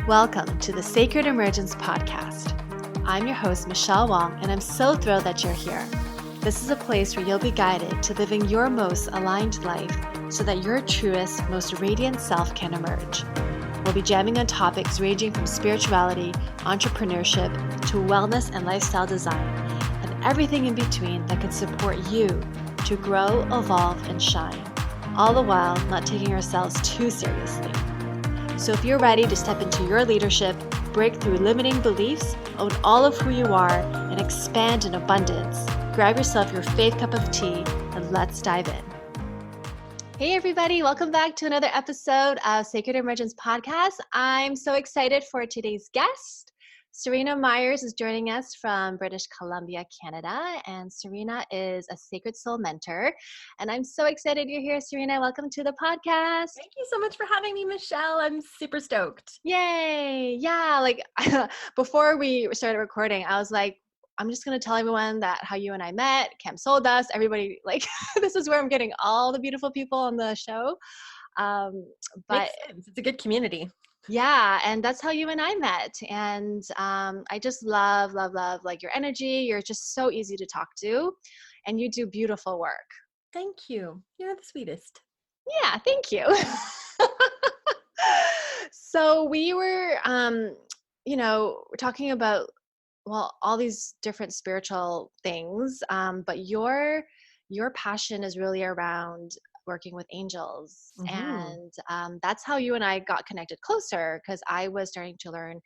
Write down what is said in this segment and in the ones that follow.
Welcome to the Sacred Emergence Podcast. I'm your host, Michelle Wong, and I'm so thrilled that you're here. This is a place where you'll be guided to living your most aligned life so that your truest, most radiant self can emerge. We'll be jamming on topics ranging from spirituality, entrepreneurship, to wellness and lifestyle design, and everything in between that can support you to grow, evolve, and shine, all the while not taking ourselves too seriously. So if you're ready to step into your leadership, break through limiting beliefs, own all of who you are, and expand in abundance, grab yourself your faith cup of tea and let's dive in. Hey everybody, welcome back to another episode of Sacred Emergence Podcast. I'm so excited for today's guest. Seryna Myers is joining us from British Columbia, Canada, and Seryna is a Sacred Soul mentor. And I'm so excited you're here, Seryna. Welcome to the podcast. Thank you so much for having me, Michelle. I'm super stoked. Yay. Yeah, before we started recording, I was like, I'm just going to tell everyone that how you and I met, Cam sold us, everybody, this is where I'm getting all the beautiful people on the show. But makes sense. It's a good community. Yeah, and that's how you and I met. And I just love your energy. You're just so easy to talk to, and you do beautiful work. Thank you. You're the sweetest. Yeah, thank you. So we were, talking about, all these different spiritual things, but your passion is really around working with angels. And that's how you and I got connected closer, because I was starting to learn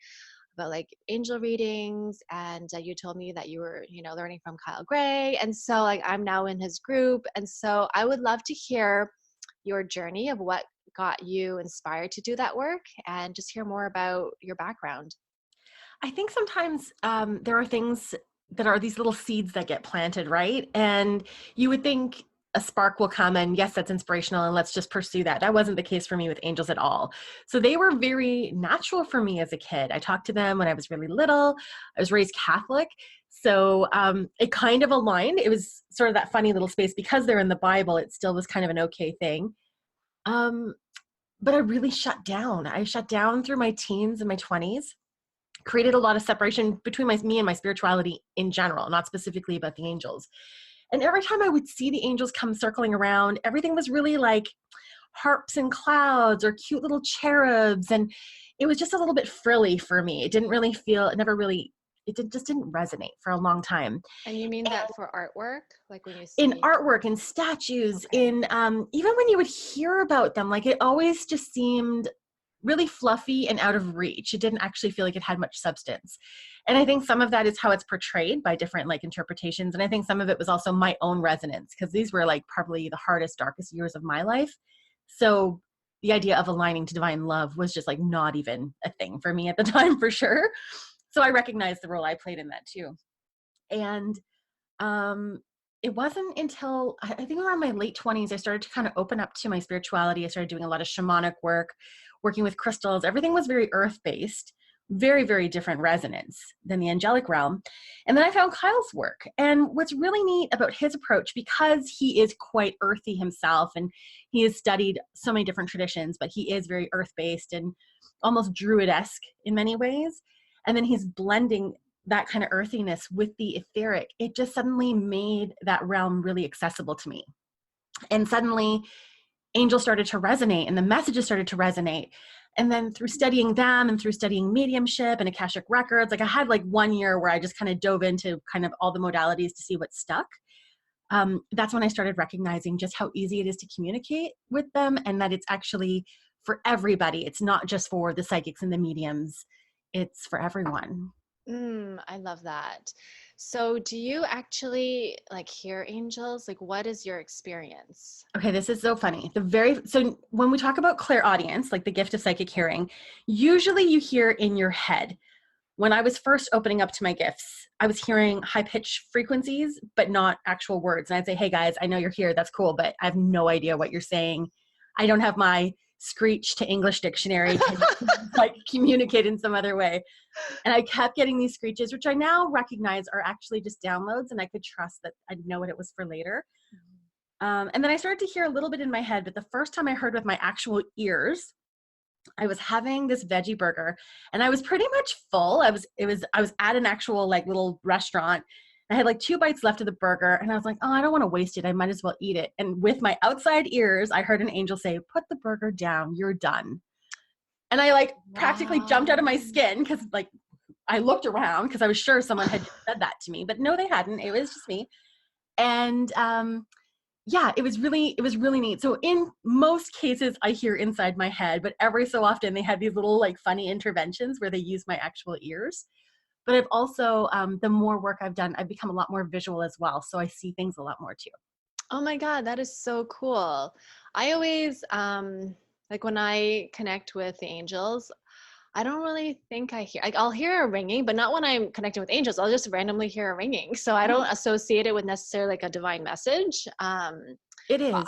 about angel readings, and you told me that you were learning from Kyle Gray, and so I'm now in his group. And so I would love to hear your journey of what got you inspired to do that work, and just hear more about your background. I think sometimes there are things that are these little seeds that get planted, right? And you would think a spark will come and yes, that's inspirational and let's just pursue that. That wasn't the case for me with angels at all. So they were very natural for me as a kid. I talked to them when I was really little. I was raised Catholic. So it kind of aligned. It was sort of that funny little space because they're in the Bible. It still was kind of an okay thing. But I really shut down. I shut down through my teens and my 20s. Created a lot of separation between me and my spirituality in general, not specifically about the angels. And every time I would see the angels come circling around, everything was really like harps and clouds or cute little cherubs. And it was just a little bit frilly for me. It didn't really feel, just didn't resonate for a long time. And you mean that for artwork? When you see... In artwork, in statues, okay. In even when you would hear about them, it always just seemed really fluffy and out of reach. It didn't actually feel like it had much substance. And I think some of that is how it's portrayed by different interpretations. And I think some of it was also my own resonance, because these were probably the hardest, darkest years of my life. So the idea of aligning to divine love was just not even a thing for me at the time, for sure. So I recognized the role I played in that too. And it wasn't until I think around my late 20s, I started to kind of open up to my spirituality. I started doing a lot of shamanic work, working with crystals. Everything was very earth-based, very, very different resonance than the angelic realm. And then I found Kyle's work. And what's really neat about his approach, because he is quite earthy himself, and he has studied so many different traditions, but he is very earth-based and almost druid-esque in many ways. And then he's blending that kind of earthiness with the etheric. It just suddenly made that realm really accessible to me. And suddenly angels started to resonate and the messages started to resonate. And then through studying them and through studying mediumship and Akashic records, I had 1 year where I just kind of dove into kind of all the modalities to see what stuck. That's when I started recognizing just how easy it is to communicate with them, and that it's actually for everybody. It's not just for the psychics and the mediums. It's for everyone. I love that. So do you actually hear angels? What is your experience? Okay, this is so funny. So when we talk about clairaudience, the gift of psychic hearing, usually you hear in your head. When I was first opening up to my gifts, I was hearing high-pitched frequencies, but not actual words. And I'd say, hey guys, I know you're here. That's cool, but I have no idea what you're saying. I don't have my Screech to English dictionary to communicate in some other way. And I kept getting these screeches, which I now recognize are actually just downloads, and I could trust that I'd know what it was for later. And then I started to hear a little bit in my head, but the first time I heard with my actual ears I was having this veggie burger and I was pretty much full. I was at an actual like little restaurant. I had like 2 bites left of the burger and I was like, oh, I don't want to waste it. I might as well eat it. And with my outside ears, I heard an angel say, put the burger down. You're done. And I like practically jumped out of my skin because like I looked around because I was sure someone had said that to me, but no, they hadn't. It was just me. And yeah, it was really neat. So in most cases, I hear inside my head, but every so often they have these little like funny interventions where they use my actual ears. But I've also, the more work I've done, I've become a lot more visual as well. So I see things a lot more too. Oh my God, that is so cool. I always, like when I connect with the angels, I don't really think I hear, like I'll hear a ringing, but not when I'm connecting with angels. I'll just randomly hear a ringing. So I don't associate it with necessarily like a divine message. It is.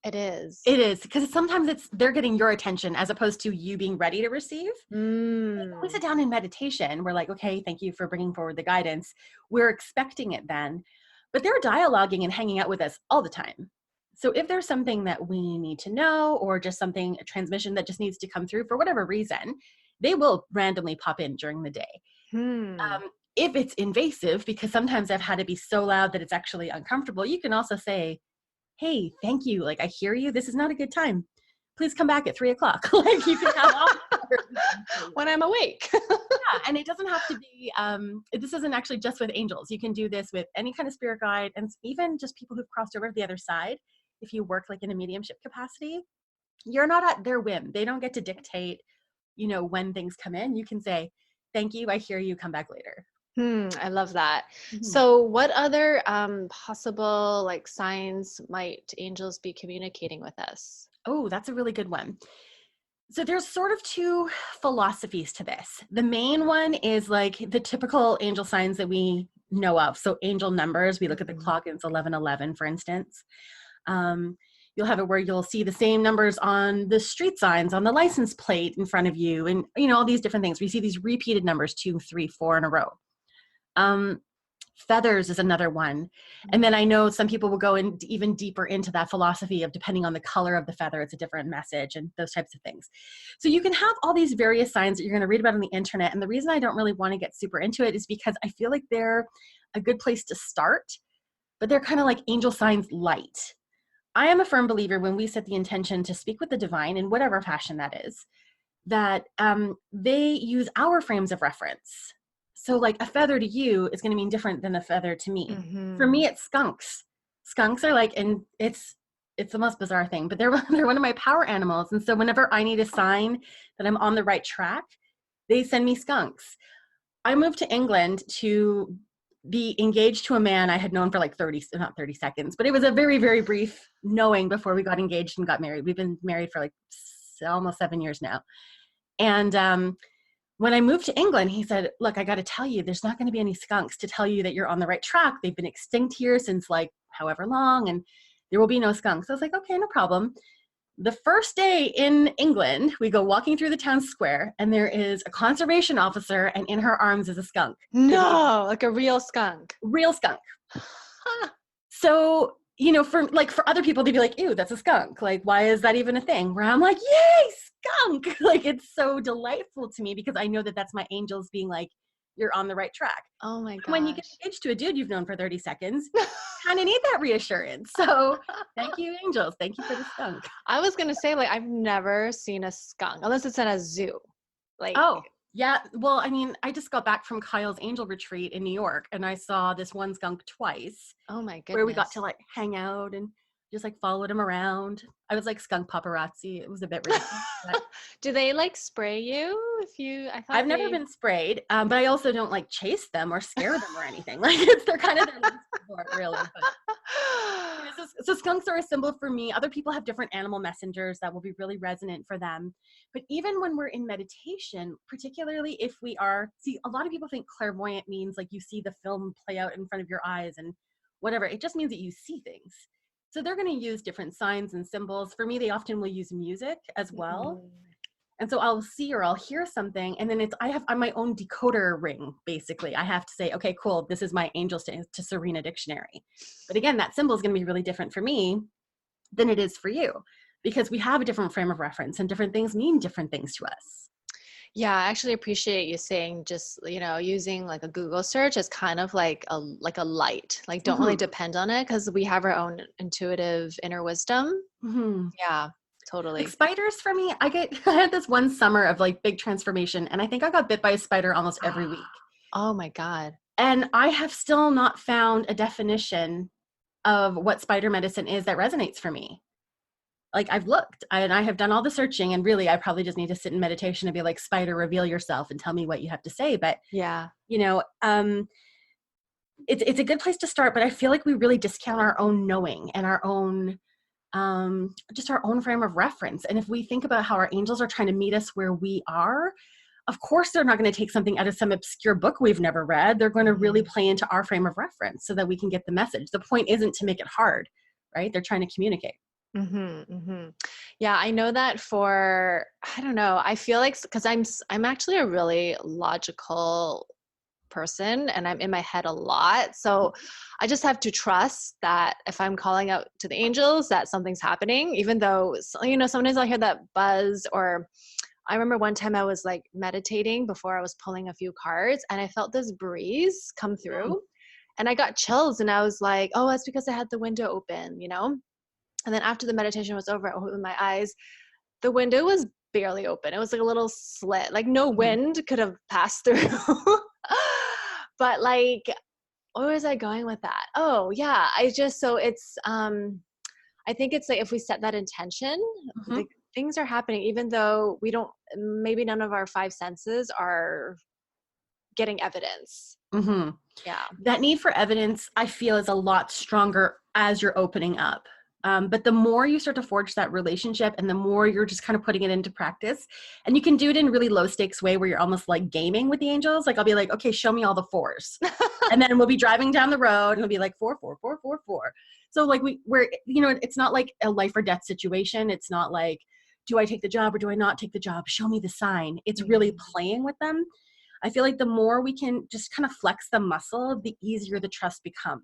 It is. It is. Because sometimes they're getting your attention as opposed to you being ready to receive. Mm. When we sit down in meditation, we're like, okay, thank you for bringing forward the guidance. We're expecting it then. But they're dialoguing and hanging out with us all the time. So if there's something that we need to know or just something, a transmission that just needs to come through for whatever reason, they will randomly pop in during the day. If it's invasive, because sometimes I've had to be so loud that it's actually uncomfortable, you can also say, hey, thank you. Like, I hear you. This is not a good time. Please come back at 3:00. Like you can have all when I'm awake. Yeah, and it doesn't have to be, this isn't actually just with angels. You can do this with any kind of spirit guide and even just people who've crossed over to the other side. If you work like in a mediumship capacity, you're not at their whim. They don't get to dictate, when things come in. You can say, thank you, I hear you, come back later. I love that. So what other possible like signs might angels be communicating with us? Oh, that's a really good one. So there's sort of 2 philosophies to this. The main one is like the typical angel signs that we know of. So angel numbers, we look at the clock and it's 1111, for instance. You'll have it where you'll see the same numbers on the street signs, on the license plate in front of you, and all these different things. We see these repeated numbers 2, 3, 4 in a row. Feathers is another one. And then I know some people will go in even deeper into that philosophy of depending on the color of the feather, it's a different message and those types of things. So you can have all these various signs that you're going to read about on the internet. And the reason I don't really want to get super into it is because I feel like they're a good place to start, but they're kind of like angel signs light. I am a firm believer when we set the intention to speak with the divine in whatever fashion that is, that they use our frames of reference. So like a feather to you is going to mean different than a feather to me. For me, it's skunks. Skunks are like, and it's the most bizarre thing, but they're one of my power animals. And so whenever I need a sign that I'm on the right track, they send me skunks. I moved to England to be engaged to a man I had known for like not 30 seconds, but it was a very, very brief knowing before we got engaged and got married. We've been married for like almost 7 years now. And when I moved to England, he said, look, I got to tell you, there's not going to be any skunks to tell you that you're on the right track. They've been extinct here since like however long, and there will be no skunks. I was like, okay, no problem. The first day in England, we go walking through the town square and there is a conservation officer and in her arms is a skunk. No, like a real skunk. Real skunk. So, for other people, they'd be like, ew, that's a skunk. Like, why is that even a thing? Where I'm like, yay, skunk. Like, it's so delightful to me because I know that that's my angels being like, you're on the right track. Oh my gosh. When you get engaged to a dude you've known for 30 seconds, kind of need that reassurance. So thank you, angels. Thank you for the skunk. I was going to say, like, I've never seen a skunk unless it's in a zoo. Like, oh, yeah. Well, I mean, I just got back from Kyle's angel retreat in New York and I saw this one skunk twice. Oh my goodness. Where we got to like hang out and just like followed him around. I was like skunk paparazzi. It was a bit ridiculous. Do they like spray you I've never been sprayed, but I also don't like chase them or scare them or anything. Like they're kind of their sport, really. But, so skunks are a symbol for me. Other people have different animal messengers that will be really resonant for them. But even when we're in meditation, particularly if we are, a lot of people think clairvoyant means like you see the film play out in front of your eyes and whatever. It just means that you see things. So they're going to use different signs and symbols. For me, they often will use music as well. And so I'll see or I'll hear something. And then I have on my own decoder ring, basically. I have to say, okay, cool. This is my angels to Seryna dictionary. But again, that symbol is going to be really different for me than it is for you. because we have a different frame of reference and different things mean different things to us. Yeah, I actually appreciate you saying just, using like a Google search as kind of like a light. Like don't really Mm-hmm. depend on it because we have our own intuitive inner wisdom. Mm-hmm. Yeah, Like totally. spiders for me, I had this one summer of like big transformation, and I think I got bit by a spider almost every week. Oh my God. And I have still not found a definition of what spider medicine is that resonates for me. Like I've looked and I have done all the searching, and really I probably just need to sit in meditation and be like, spider, reveal yourself and tell me what you have to say. But Yeah. you know, it's a good place to start, but I feel like we really discount our own knowing and our own just our own frame of reference. And if we think about how our angels are trying to meet us where we are, of course they're not going to take something out of some obscure book we've never read. They're going to really play into our frame of reference so that we can get the message. The point isn't to make it hard, right? They're trying to communicate. Yeah, I know that I don't know, I feel like because I'm actually a really logical person and I'm in my head a lot. So I just have to trust that if I'm calling out to the angels that something's happening, even though, sometimes I'll hear that buzz. Or I remember one time I was like meditating before I was pulling a few cards and I felt this breeze come through and I got chills and I was like, oh, that's because I had the window open. And then after the meditation was over, I opened my eyes. The window was barely open. It was like a little slit, like no wind could have passed through. But like, where was I going with that? Oh yeah, I think it's like if we set that intention, like things are happening, even though maybe none of our five senses are getting evidence. Yeah. That need for evidence, I feel, is a lot stronger as you're opening up. But the more you start to forge that relationship and the more you're just kind of putting it into practice, and you can do it in really low stakes way where you're almost like gaming with the angels. Like I'll be like, okay, show me all the fours. And then we'll be driving down the road and it'll be like 4, 4, 4, 4, 4. So like we're, it's not like a life or death situation. It's not like, do I take the job or do I not take the job? Show me the sign. It's really playing with them. I feel like the more we can just kind of flex the muscle, the easier the trust becomes.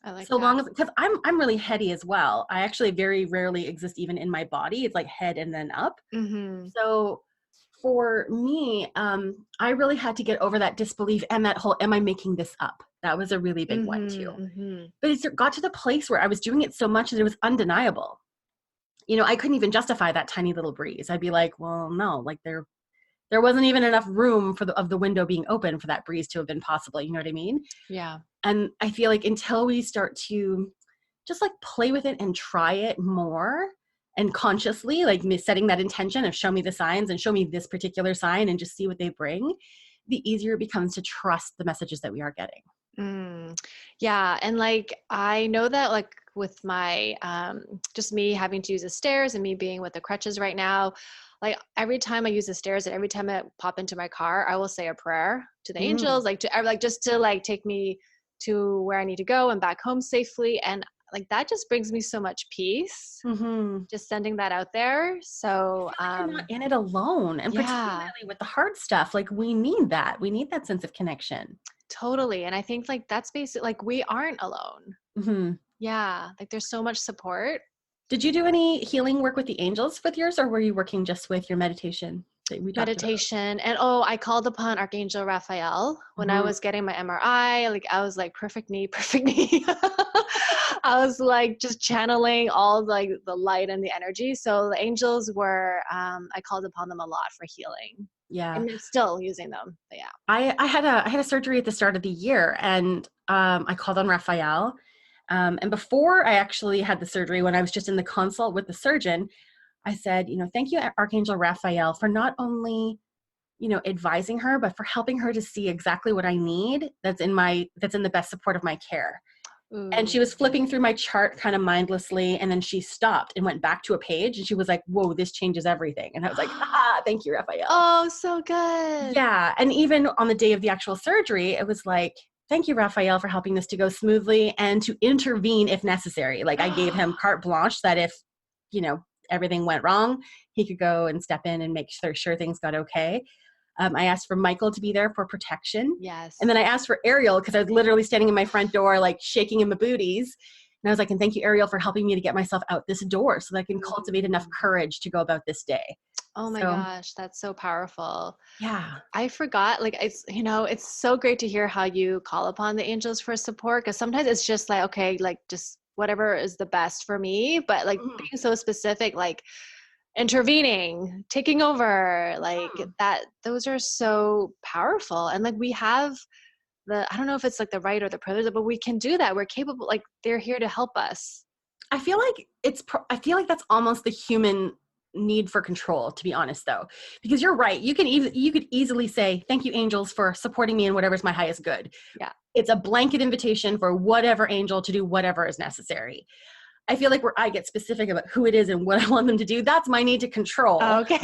I like So that. long as, because I'm really heady as well. I actually very rarely exist even in my body. It's like head and then up. So for me, I really had to get over that disbelief and that whole, am I making this up? That was a really big one too. But it got to the place where I was doing it so much that it was undeniable. I couldn't even justify that tiny little breeze. I'd be like, well, no, like there wasn't even enough room of the window being open for that breeze to have been possible. You know what I mean? Yeah. And I feel like until we start to just like play with it and try it more and consciously, like setting that intention of show me the signs and show me this particular sign and just see what they bring, the easier it becomes to trust the messages that we are getting. Yeah. And like, I know that like with my, just me having to use the stairs and me being with the crutches right now, like every time I use the stairs and every time I pop into my car, I will say a prayer to the angels, just to like take me to where I need to go and back home safely. And like, that just brings me so much peace, just sending that out there. So you're not in it alone. And particularly with the hard stuff, like we need that. We need that sense of connection. Totally. And I think like, that's basically like, we aren't alone. Yeah. Like there's so much support. Did you do any healing work with the angels with yours, or were you working just with your meditation? Meditation. And I called upon Archangel Raphael when I was getting my MRI. Like I was like, perfect me. I was like just channeling all like the light and the energy. So the angels were, I called upon them a lot for healing. Yeah. I'm still using them. But yeah. I had a surgery at the start of the year, and I called on Raphael. And before I actually had the surgery, when I was just in the consult with the surgeon, I said, thank you, Archangel Raphael, for not only, advising her, but for helping her to see exactly what I need that's in the best support of my care. Ooh. And she was flipping through my chart kind of mindlessly, and then she stopped and went back to a page, and she was like, whoa, this changes everything. And I was like, thank you, Raphael. Oh, so good. Yeah. And even on the day of the actual surgery, it was like, thank you, Raphael, for helping this to go smoothly and to intervene if necessary. Like I gave him carte blanche that if, everything went wrong, he could go and step in and make sure things got okay. I asked for Michael to be there for protection. Yes. And then I asked for Ariel because I was literally standing in my front door, like shaking in my booties. And I was like, and thank you, Ariel, for helping me to get myself out this door so that I can cultivate enough courage to go about this day. Oh my So, gosh, that's so powerful. yeah. I forgot, like, it's so great to hear how you call upon the angels for support, because sometimes it's just like, okay, like just whatever is the best for me, but like Mhm. being so specific, like intervening, taking over, like that, those are so powerful. And like we have I don't know if it's like the right or the privilege, but we can do that. We're capable, like they're here to help us. I feel like I feel like that's almost the human need for control, to be honest, though, because you're right. You could easily say, thank you, angels, for supporting me in whatever's my highest good. Yeah. It's a blanket invitation for whatever angel to do whatever is necessary. I feel like where I get specific about who it is and what I want them to do, that's my need to control. Okay.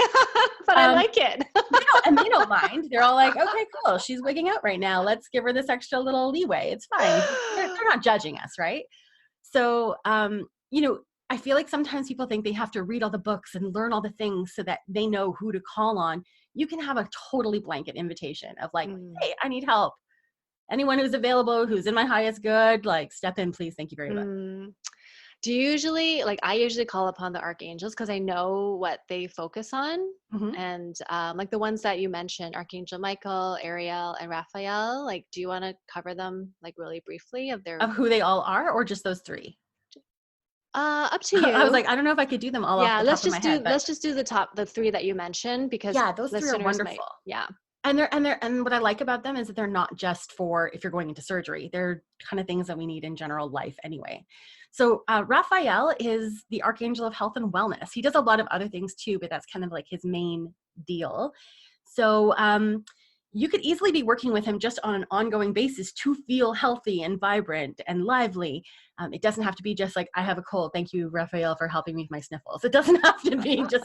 But I like it. They don't mind. They're all like, okay, cool. She's wigging out right now. Let's give her this extra little leeway. It's fine. They're not judging us, right? So, I feel like sometimes people think they have to read all the books and learn all the things so that they know who to call on. You can have a totally blanket invitation of like, hey, I need help. Anyone who's available, who's in my highest good, like step in, please. Thank you very much. Do you usually, like I usually call upon the archangels because I know what they focus on. Mm-hmm. And like the ones that you mentioned, Archangel Michael, Ariel, and Raphael, like do you want to cover them like really briefly of who they all are, or just those three? Up to you. I was like, I don't know if I could do them all off the top of my head. Let's just do the three that you mentioned, because those three are wonderful. And what I like about them is that they're not just for if you're going into surgery. They're kind of things that we need in general life anyway. So Raphael is the Archangel of Health and Wellness. He does a lot of other things too, but that's kind of like his main deal. So you could easily be working with him just on an ongoing basis to feel healthy and vibrant and lively. It doesn't have to be just like, I have a cold. Thank you, Raphael, for helping me with my sniffles. It doesn't have to be just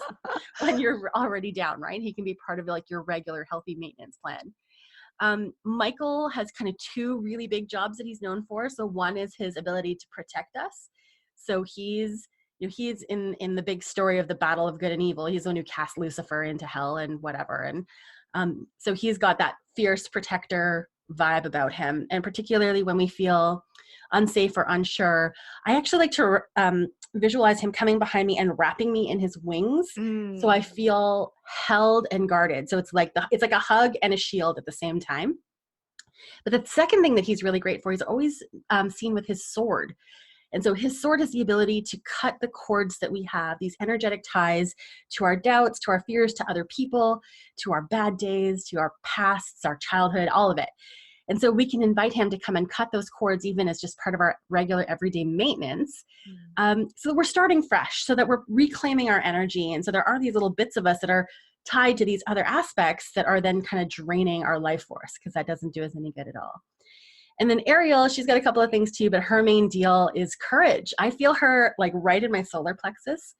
when you're already down, right? He can be part of like your regular healthy maintenance plan. Michael has kind of two really big jobs that he's known for. So one is his ability to protect us. So he's in the big story of the battle of good and evil. He's the one who cast Lucifer into hell and whatever. And so he's got that fierce protector vibe about him. And particularly when we feel unsafe or unsure, I actually like to visualize him coming behind me and wrapping me in his wings. So I feel held and guarded. So it's like a hug and a shield at the same time. But the second thing that he's really great for, he's always seen with his sword. And so his sword has the ability to cut the cords that we have, these energetic ties to our doubts, to our fears, to other people, to our bad days, to our pasts, our childhood, all of it. And so we can invite him to come and cut those cords even as just part of our regular everyday maintenance. So that we're starting fresh, so that we're reclaiming our energy. And so there are these little bits of us that are tied to these other aspects that are then kind of draining our life force, because that doesn't do us any good at all. And then Ariel, she's got a couple of things too, but her main deal is courage. I feel her like right in my solar plexus.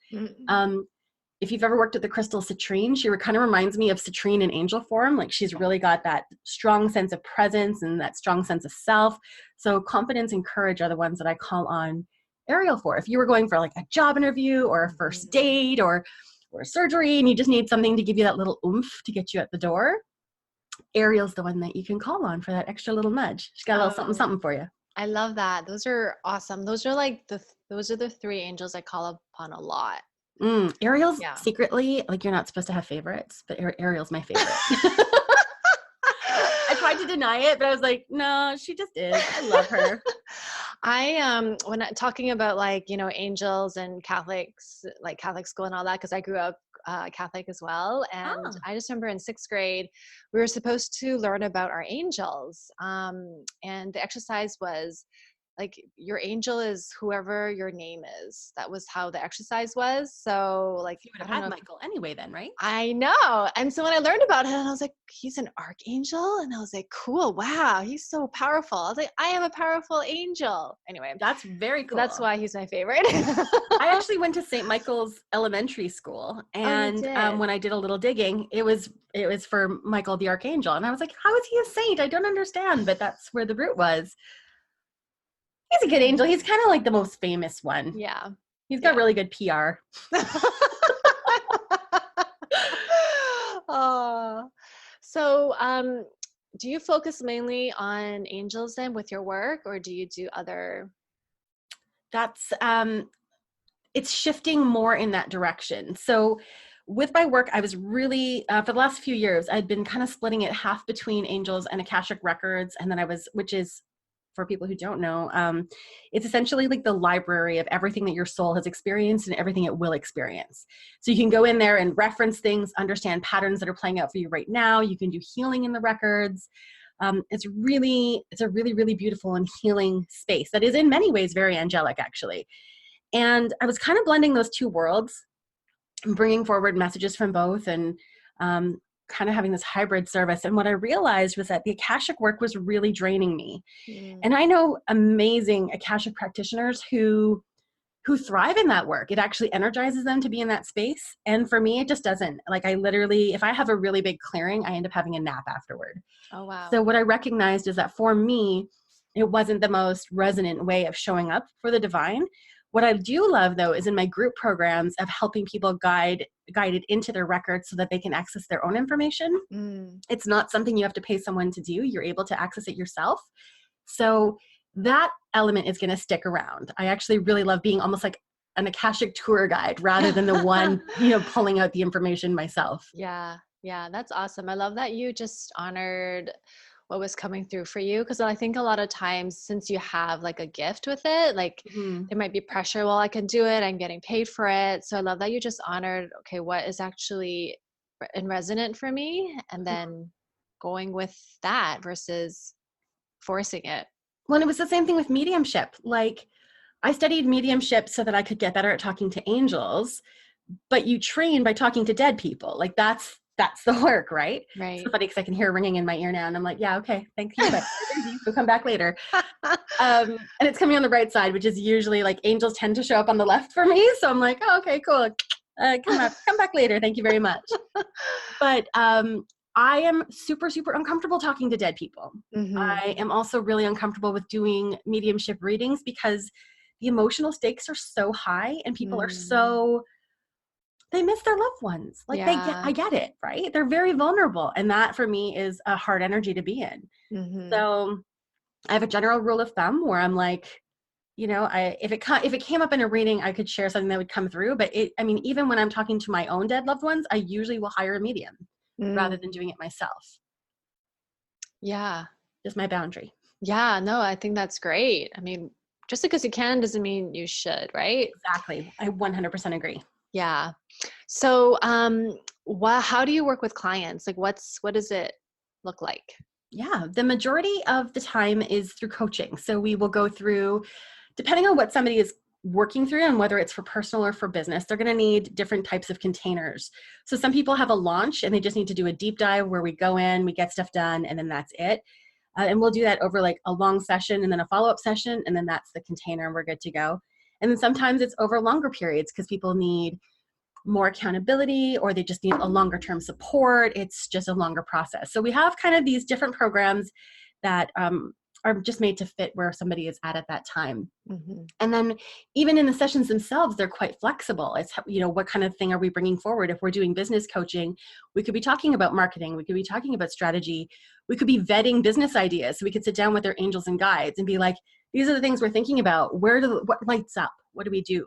If you've ever worked with the crystal citrine, she kind of reminds me of citrine in angel form. Like she's really got that strong sense of presence and that strong sense of self. So confidence and courage are the ones that I call on Ariel for. If you were going for like a job interview or a first date or surgery and you just need something to give you that little oomph to get you at the door, Ariel's the one that you can call on for that extra little nudge. She's got a little something for you. I love that. Those are awesome. Those are like those are the three angels I call upon a lot. Ariel's secretly, like, you're not supposed to have favorites, but Ariel's my favorite. I tried to deny it, but I was like, no, she just is. I love her. When talking about like, angels and Catholics, like Catholic school and all that, because I grew up Catholic as well. And I just remember in 6th grade, we were supposed to learn about our angels. And the exercise was like, your angel is whoever your name is. That was how the exercise was. So like, you would have had Michael anyway then, right? I know. And so when I learned about him, I was like, he's an archangel? And I was like, cool. Wow. He's so powerful. I was like, I am a powerful angel. Anyway. That's very cool. That's why he's my favorite. I actually went to St. Michael's Elementary School. And when I did a little digging, it was for Michael the Archangel. And I was like, how is he a saint? I don't understand. But that's where the root was. He's a good angel. He's kind of like the most famous one. Yeah. He's got really good PR. So do you focus mainly on angels then with your work, or do you do other? that's, it's shifting more in that direction. So with my work, I was really, for the last few years, I'd been kind of splitting it half between angels and Akashic records. And then which is, for people who don't know, it's essentially like the library of everything that your soul has experienced and everything it will experience. So you can go in there and reference things, understand patterns that are playing out for you right now. You can do healing in the records. It's a really, really beautiful and healing space that is in many ways very angelic, actually. And I was kind of blending those two worlds, bringing forward messages from both, and kind of having this hybrid service. And what I realized was that the Akashic work was really draining me. And I know amazing Akashic practitioners who thrive in that work. It actually energizes them to be in that space. And for me, it just doesn't. Like, I literally, if I have a really big clearing, I end up having a nap afterward. Oh, wow. So what I recognized is that for me, it wasn't the most resonant way of showing up for the divine. What I do love, though, is in my group programs of helping people guided into their records so that they can access their own information. It's not something you have to pay someone to do. You're able to access it yourself. So that element is going to stick around. I actually really love being almost like an Akashic tour guide rather than the one, pulling out the information myself. Yeah. Yeah. That's awesome. I love that you just honored what was coming through for you. Cause I think a lot of times, since you have like a gift with it, like there might be pressure. Well, I can do it. I'm getting paid for it. So I love that you just honored, okay, what is actually in resonant for me? And then going with that versus forcing it. Well, it was the same thing with mediumship. Like, I studied mediumship so that I could get better at talking to angels, but you train by talking to dead people. Like, that's the work, right? Right. It's so funny because I can hear ringing in my ear now, and I'm like, yeah, okay, thank you, but we'll come back later. And it's coming on the right side, which is usually like angels tend to show up on the left for me. So I'm like, oh, okay, cool. Come back later. Thank you very much. But I am super, super uncomfortable talking to dead people. I am also really uncomfortable with doing mediumship readings because the emotional stakes are so high and people are they miss their loved ones. Like, I get it, right? They're very vulnerable. And that for me is a hard energy to be in. So I have a general rule of thumb where I'm like, if it came up in a reading, I could share something that would come through. But even when I'm talking to my own dead loved ones, I usually will hire a medium rather than doing it myself. Yeah. Just my boundary. Yeah, no, I think that's great. I mean, just because you can doesn't mean you should, right? Exactly. I 100% agree. Yeah. So, how do you work with clients? Like, what does it look like? Yeah, the majority of the time is through coaching. So we will go through, depending on what somebody is working through and whether it's for personal or for business, they're going to need different types of containers. So some people have a launch and they just need to do a deep dive where we go in, we get stuff done, and then that's it. And we'll do that over like a long session and then a follow-up session, and then that's the container and we're good to go. And then sometimes it's over longer periods because people need more accountability or they just need a longer term support. It's just a longer process. So we have kind of these different programs that are just made to fit where somebody is at that time. And then even in the sessions themselves, they're quite flexible. It's, what kind of thing are we bringing forward? If we're doing business coaching, we could be talking about marketing. We could be talking about strategy. We could be vetting business ideas. So we could sit down with their angels and guides and be like, these are the things we're thinking about. What lights up? What do we do?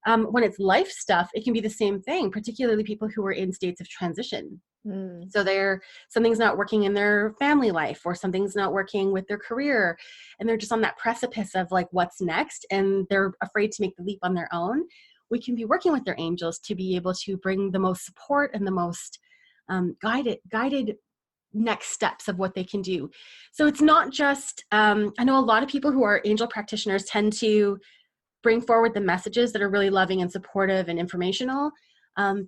When it's life stuff, it can be the same thing, particularly people who are in states of transition. So something's not working in their family life or something's not working with their career. And they're just on that precipice of like, what's next? And they're afraid to make the leap on their own. We can be working with their angels to be able to bring the most support and the most guided next steps of what they can do. So it's not just, I know a lot of people who are angel practitioners tend to bring forward the messages that are really loving and supportive and informational.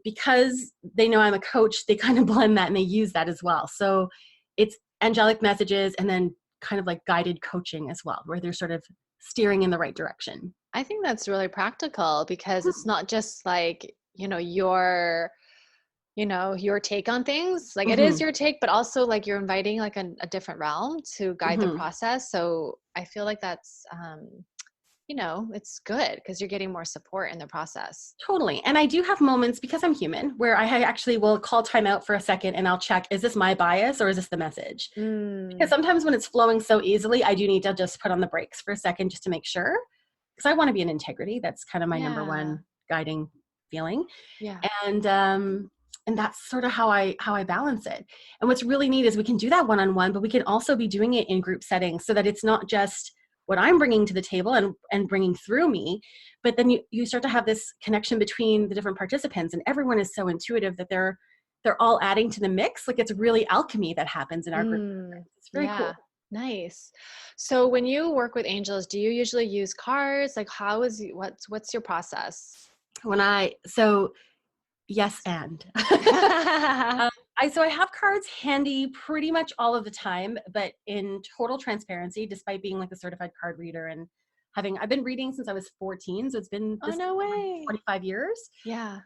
Because they know I'm a coach, they kind of blend that and they use that as well. So it's angelic messages and then kind of like guided coaching as well, where they're sort of steering in the right direction. I think that's really practical because it's not just like, your take on things. Like it is your take, but also like you're inviting like a different realm to guide the process. So I feel like that's, it's good because you're getting more support in the process. Totally. And I do have moments, because I'm human, where I actually will call time out for a second and I'll check, is this my bias or is this the message? Because sometimes when it's flowing so easily, I do need to just put on the brakes for a second just to make sure. because I want to be in integrity. That's kind of my number Yeah. one guiding feeling. Yeah. And that's sort of how I balance it. And what's really neat is we can do that one-on-one, but we can also be doing it in group settings so that it's not just what I'm bringing to the table and bringing through me, but then you start to have this connection between the different participants, and everyone is so intuitive that they're all adding to the mix. Like, it's really alchemy that happens in our group. It's very cool. Yeah. Nice. So when you work with angels, do you usually use cards? Like, what's your process? Yes, and I have cards handy pretty much all of the time, but in total transparency, despite being like a certified card reader and I've been reading since I was 14, so it's been Oh, no way. 25 years. Yeah.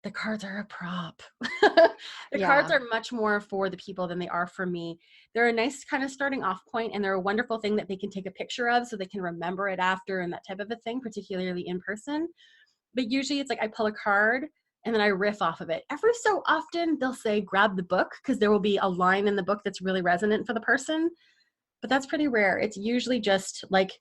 The cards are a prop. The cards Yeah. are much more for the people than they are for me. They're a nice kind of starting off point, and they're a wonderful thing that they can take a picture of so they can remember it after and that type of a thing, particularly in person. But usually it's like I pull a card and then I riff off of it. Every so often they'll say, grab the book, because there will be a line in the book that's really resonant for the person. But that's pretty rare. It's usually just like,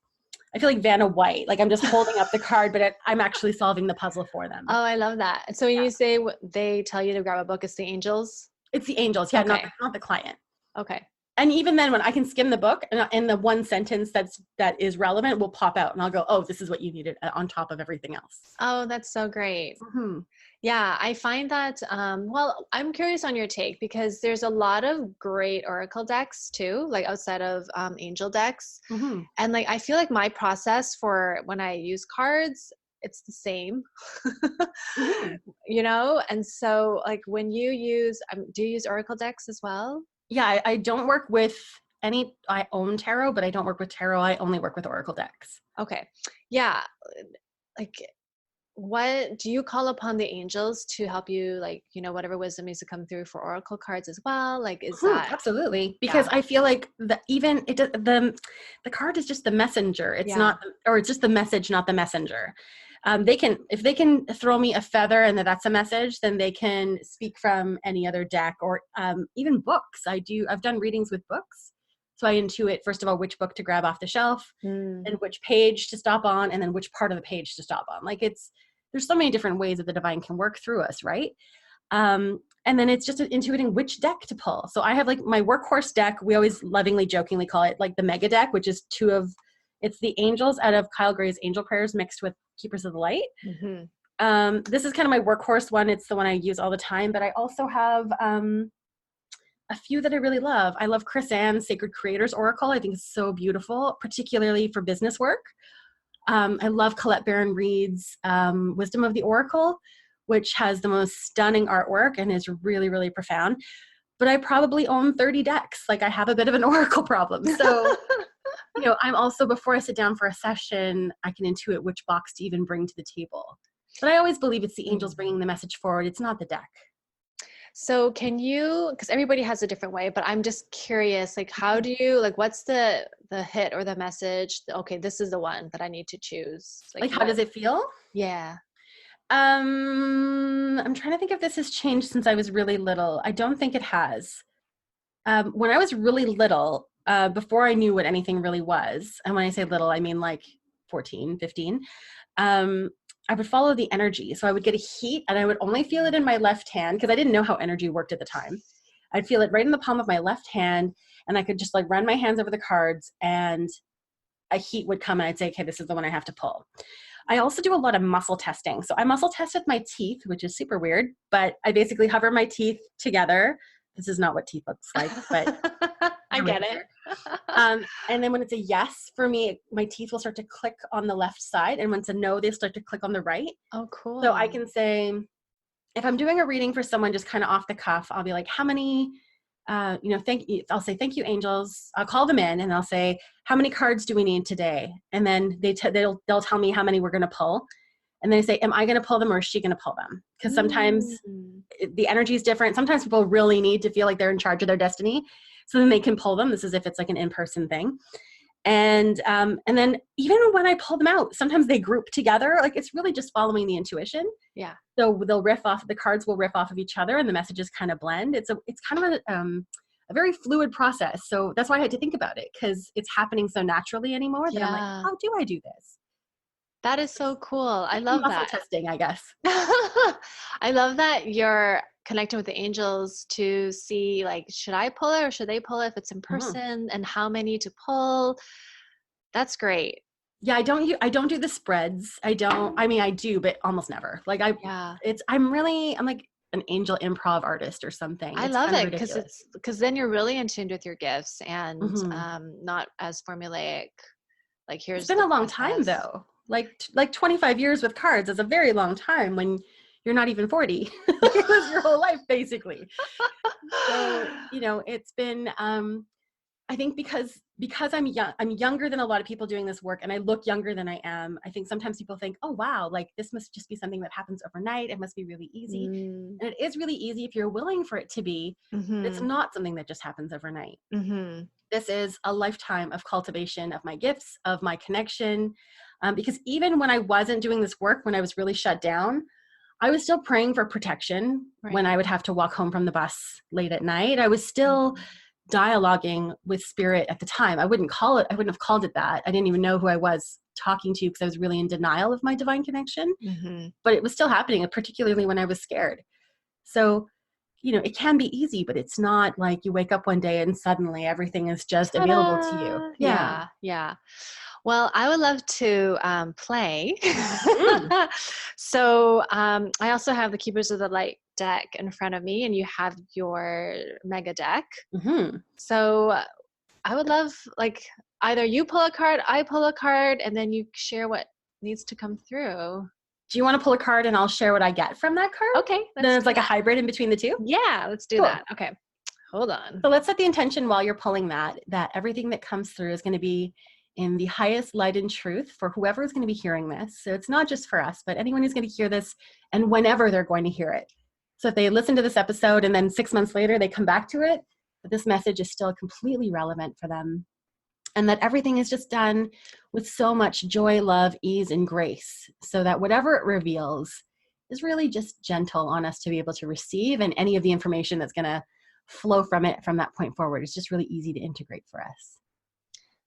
I feel like Vanna White. Like, I'm just holding up the card, but I'm actually solving the puzzle for them. Oh, I love that. So when you say they tell you to grab a book, it's the angels? It's the angels. Yeah, Okay. not the client. Okay. And even then, when I can skim the book and the one sentence that is relevant will pop out, and I'll go, oh, this is what you needed on top of everything else. Oh, that's so great. Mm-hmm. Yeah, I find that, well, I'm curious on your take, because there's a lot of great oracle decks too, like outside of angel decks. Mm-hmm. And like, I feel like my process for when I use cards, it's the same, Mm-hmm. you know? And so like when you use, do you use oracle decks as well? Yeah, I don't work with I own tarot, but I don't work with tarot. I only work with oracle decks. Okay. Yeah. Like, what do you call upon the angels to help you, like, whatever wisdom needs to come through for oracle cards as well? Like, is that absolutely, because I feel like the card is just the messenger. It's not, or it's just the message, not the messenger. If they can throw me a feather and that's a message, then they can speak from any other deck, or even books. I've done readings with books. So I intuit, first of all, which book to grab off the shelf and which page to stop on, and then which part of the page to stop on. Like, there's so many different ways that the divine can work through us, right? And then it's just intuiting which deck to pull. So I have like my workhorse deck. We always lovingly, jokingly call it like the mega deck, which is it's the angels out of Kyle Gray's Angel Prayers mixed with Keepers of the Light. Mm-hmm. This is kind of my workhorse one. It's the one I use all the time, but I also have a few that I really love. I love Chris Ann's Sacred Creators Oracle. I think it's so beautiful, particularly for business work. I love Colette Baron Reed's Wisdom of the Oracle, which has the most stunning artwork and is really, really profound. But I probably own 30 decks. Like, I have a bit of an oracle problem. So, I'm also, before I sit down for a session, I can intuit which box to even bring to the table. But I always believe it's the angels bringing the message forward. It's not the deck. So can you, because everybody has a different way, but I'm just curious, like, how do you, like, what's the hit or the message? Okay, this is the one that I need to choose. Like how does it feel? Yeah. I'm trying to think if this has changed since I was really little. I don't think it has. When I was really little, before I knew what anything really was, and when I say little, I mean like 14, 15, I would follow the energy. So I would get a heat, and I would only feel it in my left hand, because I didn't know how energy worked at the time. I'd feel it right in the palm of my left hand, and I could just like run my hands over the cards, and a heat would come, and I'd say, okay, this is the one I have to pull. I also do a lot of muscle testing. So I muscle test with my teeth, which is super weird, but I basically hover my teeth together. This is not what teeth looks like, but I get it. And then when it's a yes for me, my teeth will start to click on the left side. And when it's a no, they start to click on the right. Oh, cool. So I can say, if I'm doing a reading for someone just kind of off the cuff, I'll be like, how many, thank you. I'll say, thank you, angels. I'll call them in and I'll say, how many cards do we need today? And then they'll tell me how many we're going to pull. And then I say, am I going to pull them, or is she going to pull them? Because sometimes the energy is different. Sometimes people really need to feel like they're in charge of their destiny. So then they can pull them. This is if it's like an in-person thing. And then even when I pull them out, sometimes they group together. Like, it's really just following the intuition. Yeah. So they'll riff off, the cards will riff off of each other, and the messages kind of blend. It's kind of a very fluid process. So that's why I had to think about it, because it's happening so naturally anymore that I'm like, Yeah. how do I do this? That is so cool. I love Muscle that. testing, I guess. I love that you're connecting with the angels to see, like, should I pull it or should they pull it if it's in person, and how many to pull. That's great. Yeah, I don't do the spreads. I do, but almost never. Like Yeah. I'm like an angel improv artist or something. I It's love kind of it ridiculous. because then you're really in tune with your gifts and Hmm. not as formulaic. Like, It's here's been the a long time process. though. Like 25 years with cards is a very long time when you're not even 40. It was your whole life basically. So, it's been I think because I'm younger than a lot of people doing this work, and I look younger than I am. I think sometimes people think, oh wow, like this must just be something that happens overnight. It must be really easy. Mm. And it is really easy if you're willing for it to be. But it's Mm-hmm. not something that just happens overnight. Mm-hmm. This is a lifetime of cultivation of my gifts, of my connection. Because even when I wasn't doing this work, when I was really shut down, I was still praying for protection. Right. When I would have to walk home from the bus late at night, I was still dialoguing with spirit at the time. I wouldn't have called it that. I didn't even know who I was talking to, because I was really in denial of my divine connection, Mm-hmm. but it was still happening, particularly when I was scared. So, it can be easy, but it's not like you wake up one day and suddenly everything is just available to you. Ta-da! Yeah. Yeah, yeah. Well, I would love to play. Mm. So I also have the Keepers of the Light deck in front of me, and you have your mega deck. Mm-hmm. So I would love, like, either you pull a card, I pull a card, and then you share what needs to come through. Do you want to pull a card and I'll share what I get from that card? Okay, Then let's it's do like a that. hybrid in between the two? Yeah, let's do Cool. that. Okay, hold on. So let's set the intention while you're pulling that everything that comes through is going to be in the highest light and truth for whoever is going to be hearing this. So it's not just for us, but anyone who's going to hear this and whenever they're going to hear it. So if they listen to this episode and then 6 months later they come back to it, but this message is still completely relevant for them. And that everything is just done with so much joy, love, ease, and grace. So that whatever it reveals is really just gentle on us to be able to receive, and any of the information that's going to flow from it from that point forward is just really easy to integrate for us.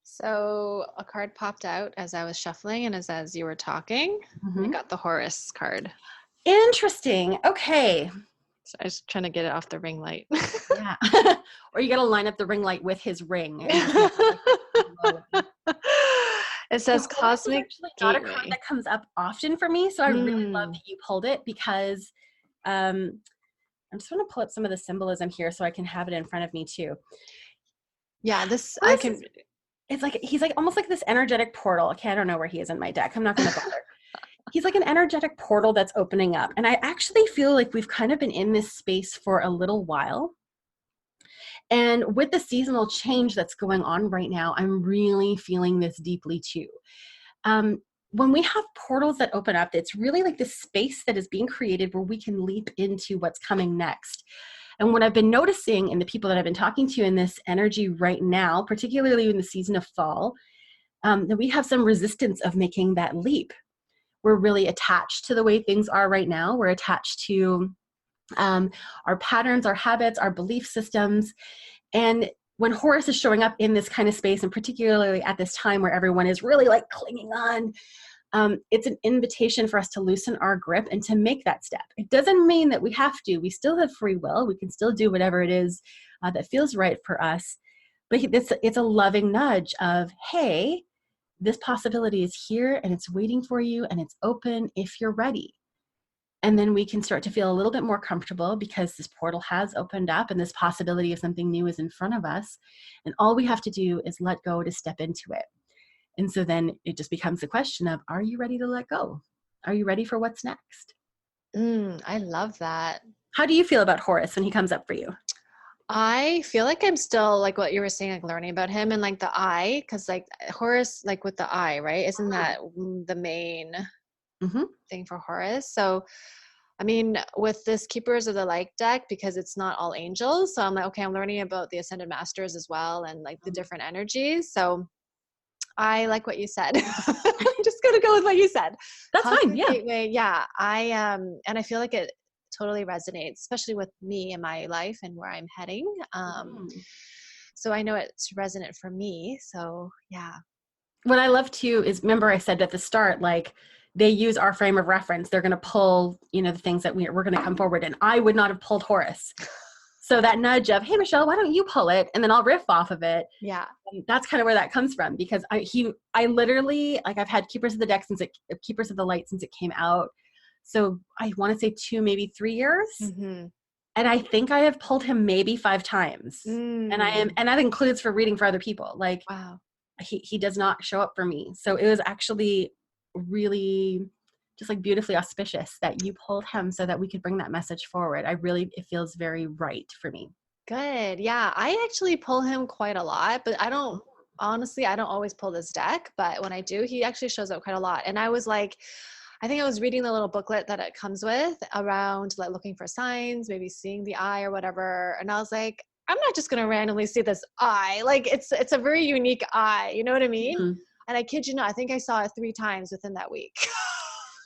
So a card popped out as I was shuffling and as you were talking. Mm-hmm. I got the Horus card. Interesting. Okay. So I was trying to get it off the ring light. Yeah. Or you got to line up the ring light with his ring. It says The Horus is Cosmic actually not a Gateway. card that comes up often for me, so I really love that you pulled it, because I'm just going to pull up some of the symbolism here so I can have it in front of me too. Yeah, It's like he's like almost like this energetic portal. Okay, I don't know where he is in my deck. I'm not going to bother. He's like an energetic portal that's opening up. And I actually feel like we've kind of been in this space for a little while. And with the seasonal change that's going on right now, I'm really feeling this deeply too. When we have portals that open up, it's really like this space that is being created where we can leap into what's coming next. And what I've been noticing in the people that I've been talking to in this energy right now, particularly in the season of fall, that we have some resistance of making that leap. We're really attached to the way things are right now. We're attached to our patterns, our habits, our belief systems. And when Horus is showing up in this kind of space, and particularly at this time where everyone is really like clinging on, it's an invitation for us to loosen our grip and to make that step. It doesn't mean that we have to. We still have free will. We can still do whatever it is that feels right for us. But it's a loving nudge of, hey, this possibility is here and it's waiting for you and it's open if you're ready. And then we can start to feel a little bit more comfortable because this portal has opened up and this possibility of something new is in front of us. And all we have to do is let go to step into it. And so then it just becomes a question of, are you ready to let go? Are you ready for what's next? I love that. How do you feel about Horus when he comes up for you? I feel like I'm still, like what you were saying, like learning about him and like the eye, because like Horus, like with the eye, right? Isn't that the main thing for Horus? So, I mean, with this Keepers of the Light deck, because it's not all angels, so I'm like, okay, I'm learning about the Ascended Masters as well and like the different energies. So I like what you said. I'm just gonna go with what you said. That's fine. Yeah. Gateway, yeah. And I feel like totally resonates, especially with me and my life and where I'm heading. So I know it's resonant for me. So yeah. What I love too is, remember I said at the start, like they use our frame of reference. They're going to pull, the things that we're going to come forward. And I would not have pulled Horace. So that nudge of, hey, Michelle, why don't you pull it? And then I'll riff off of it. Yeah. And that's kind of where that comes from, because I literally, like, I've had Keepers of the Deck Keepers of the Light since it came out. So I want to say 2, maybe 3 years. Mm-hmm. And I think I have pulled him maybe 5 times. And that includes for reading for other people. Like, wow. He does not show up for me. So it was actually really just like beautifully auspicious that you pulled him so that we could bring that message forward. It feels very right for me. Good. Yeah. I actually pull him quite a lot, but I don't always pull this deck, but when I do, he actually shows up quite a lot. And I was like, I think I was reading the little booklet that it comes with around like looking for signs, maybe seeing the eye or whatever. And I was like, I'm not just going to randomly see this eye. Like it's a very unique eye. You know what I mean? Mm-hmm. And I kid you not, I think I saw it 3 times within that week.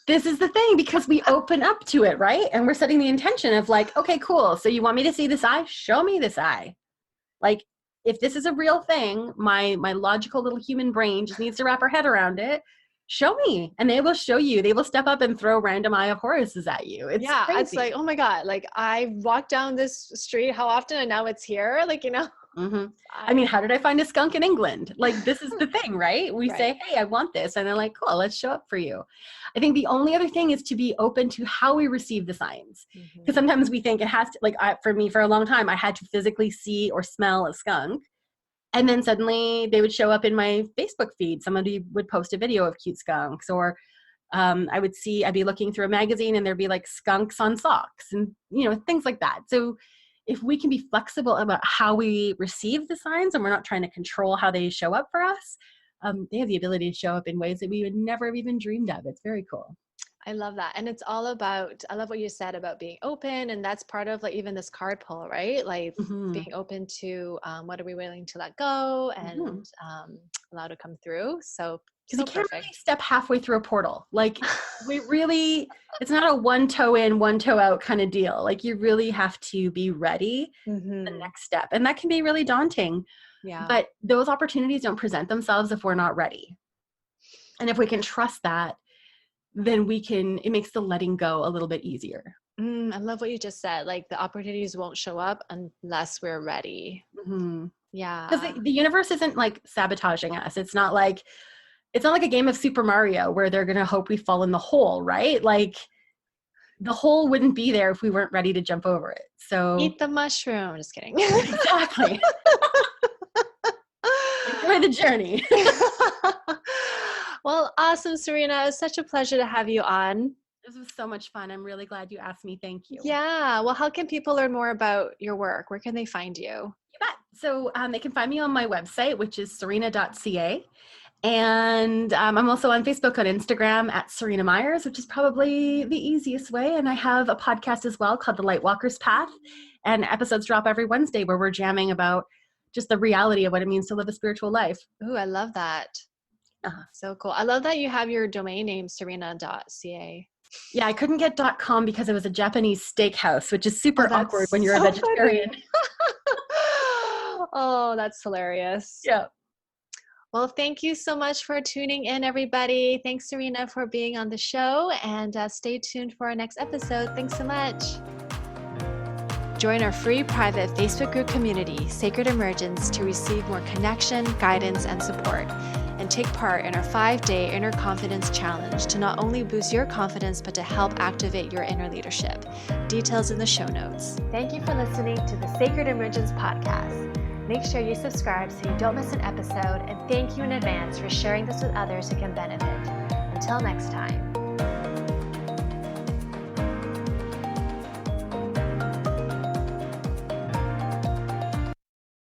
This is the thing, because we open up to it, right? And we're setting the intention of like, okay, cool. So you want me to see this eye? Show me this eye. Like, if this is a real thing, my logical little human brain just needs to wrap her head around it. Show me. And they will show you. They will step up and throw random Eye of Horaces at you. It's crazy. It's like, oh my God, like I walked down this street, how often, and now it's here. Like, Mm-hmm. I mean, how did I find a skunk in England? Like, this is the thing, right? We say, hey, I want this. And they're like, cool, let's show up for you. I think the only other thing is to be open to how we receive the signs. Because sometimes we think it has to, like, for me, for a long time, I had to physically see or smell a skunk. And then suddenly they would show up in my Facebook feed. Somebody would post a video of cute skunks, or I'd be looking through a magazine and there'd be like skunks on socks and, things like that. So if we can be flexible about how we receive the signs and we're not trying to control how they show up for us, they have the ability to show up in ways that we would never have even dreamed of. It's very cool. I love that. And it's all about, I love what you said about being open. And that's part of like even this card pull, right? Like being open to what are we willing to let go and allow to come through. So you can't really step halfway through a portal. Like it's not a one toe in, one toe out kind of deal. Like you really have to be ready the next step. And that can be really daunting. Yeah. But those opportunities don't present themselves if we're not ready. And if we can trust that, then it makes the letting go a little bit easier. I love what you just said. Like the opportunities won't show up unless we're ready. Yeah. Because the universe isn't like sabotaging us. It's not like a game of Super Mario where they're going to hope we fall in the hole, right? Like the hole wouldn't be there if we weren't ready to jump over it. So eat the mushroom. Just kidding. Exactly. Enjoy the journey. Well, awesome, Seryna. It was such a pleasure to have you on. This was so much fun. I'm really glad you asked me. Thank you. Yeah. Well, how can people learn more about your work? Where can they find you? You bet. So they can find me on my website, which is seryna.ca. And I'm also on Facebook and Instagram at Seryna Myers, which is probably the easiest way. And I have a podcast as well called The Lightwalker's Path. And episodes drop every Wednesday where we're jamming about just the reality of what it means to live a spiritual life. Ooh, I love that. So cool. I love that you have your domain name, seryna.ca. Yeah, I couldn't get .com because it was a Japanese steakhouse, which is super awkward when you're a vegetarian. Oh, that's hilarious. Yeah. Well, thank you so much for tuning in, everybody. Thanks, Seryna, for being on the show. And stay tuned for our next episode. Thanks so much. Join our free private Facebook group community, Sacred Emergence, to receive more connection, guidance, and support. And take part in our 5-day Inner Confidence Challenge to not only boost your confidence, but to help activate your inner leadership. Details in the show notes. Thank you for listening to the Sacred Emergence podcast. Make sure you subscribe so you don't miss an episode, and thank you in advance for sharing this with others who can benefit. Until next time.